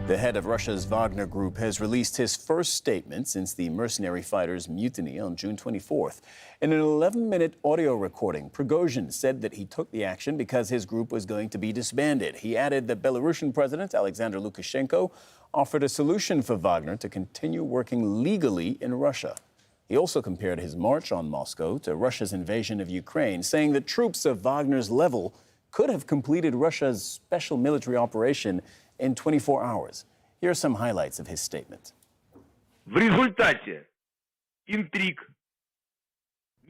The head of Russia's Wagner Group has released his first statement since the mercenary fighters' mutiny on June 24th. In an 11-minute audio recording, Prigozhin said that he took the action because his group was going to be disbanded. He added that Belarusian President Aleksander Lukashenko offered a solution for Wagner to continue working legally in Russia. He also compared his march on Moscow to Russia's invasion of Ukraine, saying that troops of Wagner's level could have completed Russia's special military operation in 24 hours. Here are some highlights of his statement.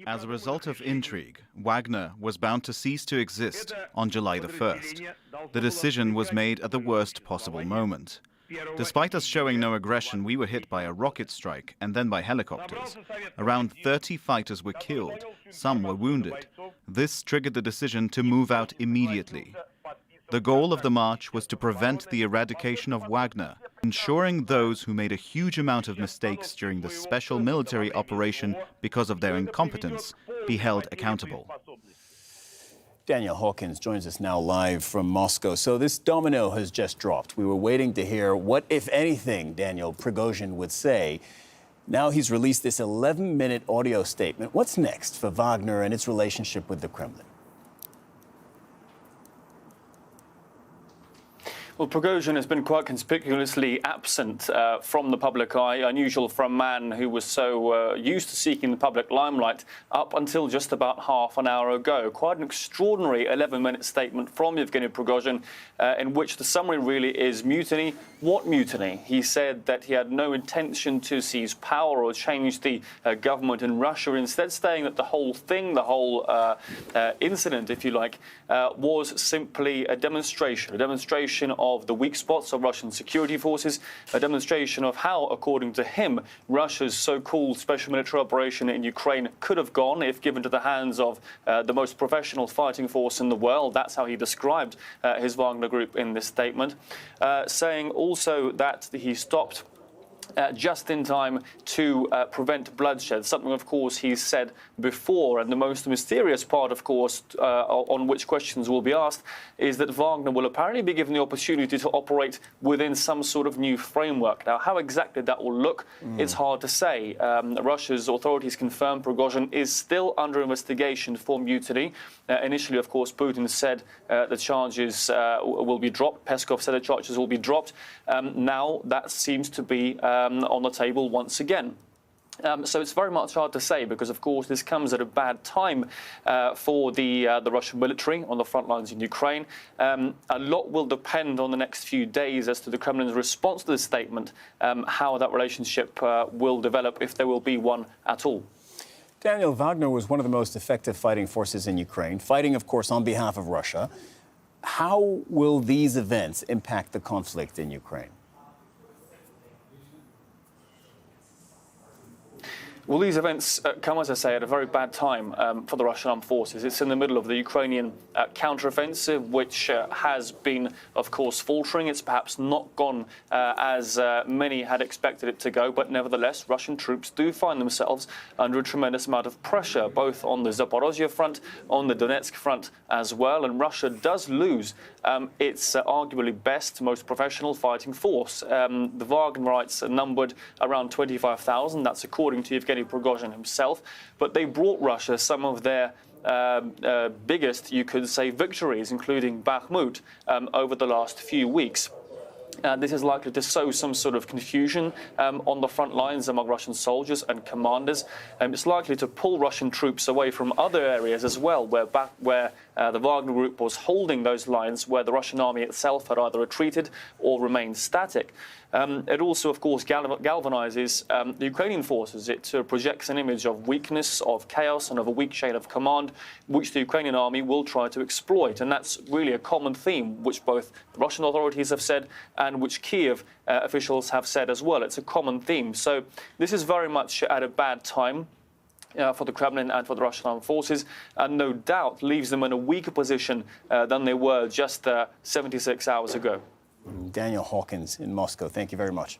As a result of intrigue, Wagner was bound to cease to exist on July the 1st. The decision was made at the worst possible moment. Despite us showing no aggression, we were hit by a rocket strike and then by helicopters. Around 30 fighters were killed. Some were wounded. This triggered the decision to move out immediately. The goal of the march was to prevent the eradication of Wagner, ensuring those who made a huge amount of mistakes during the special military operation because of their incompetence be held accountable. Daniel Hawkins joins us now live from Moscow. So this domino has just dropped. We were waiting to hear what, if anything, Daniel, Prigozhin would say. Now he's released this 11-minute audio statement. What's next for Wagner and its relationship with the Kremlin? Well, Prigozhin has been quite conspicuously absent from the public eye, unusual for a man who was so used to seeking the public limelight up until just about half an hour ago. Quite an extraordinary 11-minute statement from Yevgeny Prigozhin in which the summary really is mutiny. What mutiny? He said that he had no intention to seize power or change the government in Russia, instead saying that the whole thing, the whole incident, if you like, was simply a demonstration of the weak spots of Russian security forces, a demonstration of how, according to him, Russia's so-called special military operation in Ukraine could have gone if given to the hands of the most professional fighting force in the world. That's how he described his Wagner Group in this statement, saying also that he stopped just in time to prevent bloodshed, something, of course, he's said before. And the most mysterious part, of course, on which questions will be asked, is that Wagner will apparently be given the opportunity to operate within some sort of new framework. Now, how exactly that will look, it's hard to say. Russia's authorities confirmed Prigozhin is still under investigation for mutiny. Initially, of course, Putin said the charges will be dropped. Peskov said the charges will be dropped. Now that seems to be on the table once again. So it's very much hard to say because, of course, this comes at a bad time for the Russian military on the front lines in Ukraine. A lot will depend on the next few days as to the Kremlin's response to this statement, how that relationship will develop, if there will be one at all. Daniel, Wagner was one of the most effective fighting forces in Ukraine, fighting, of course, on behalf of Russia. How will these events impact the conflict in Ukraine? Well, these events come, as I say, at a very bad time for the Russian armed forces. It's in the middle of the Ukrainian counteroffensive, which has been, of course, faltering. It's perhaps not gone as many had expected it to go, but nevertheless, Russian troops do find themselves under a tremendous amount of pressure, both on the Zaporozhye front, on the Donetsk front as well. And Russia does lose its arguably best, most professional fighting force. The Wagnerites are numbered around 25,000. That's according to Yevgeny Prigozhin himself, but they brought Russia some of their biggest, you could say, victories, including Bakhmut, over the last few weeks. This is likely to sow some sort of confusion on the front lines among Russian soldiers and commanders. It's likely to pull Russian troops away from other areas as well, where the Wagner Group was holding those lines, where the Russian army itself had either retreated or remained static. It also, of course, galvanizes the Ukrainian forces. It projects an image of weakness, of chaos, and of a weak chain of command, which the Ukrainian army will try to exploit. And that's really a common theme, which both the Russian authorities have said and which Kiev officials have said as well. It's a common theme. So this is very much at a bad time for the Kremlin and for the Russian armed forces, and no doubt leaves them in a weaker position than they were just 76 hours ago. Daniel Hawkins in Moscow, thank you very much.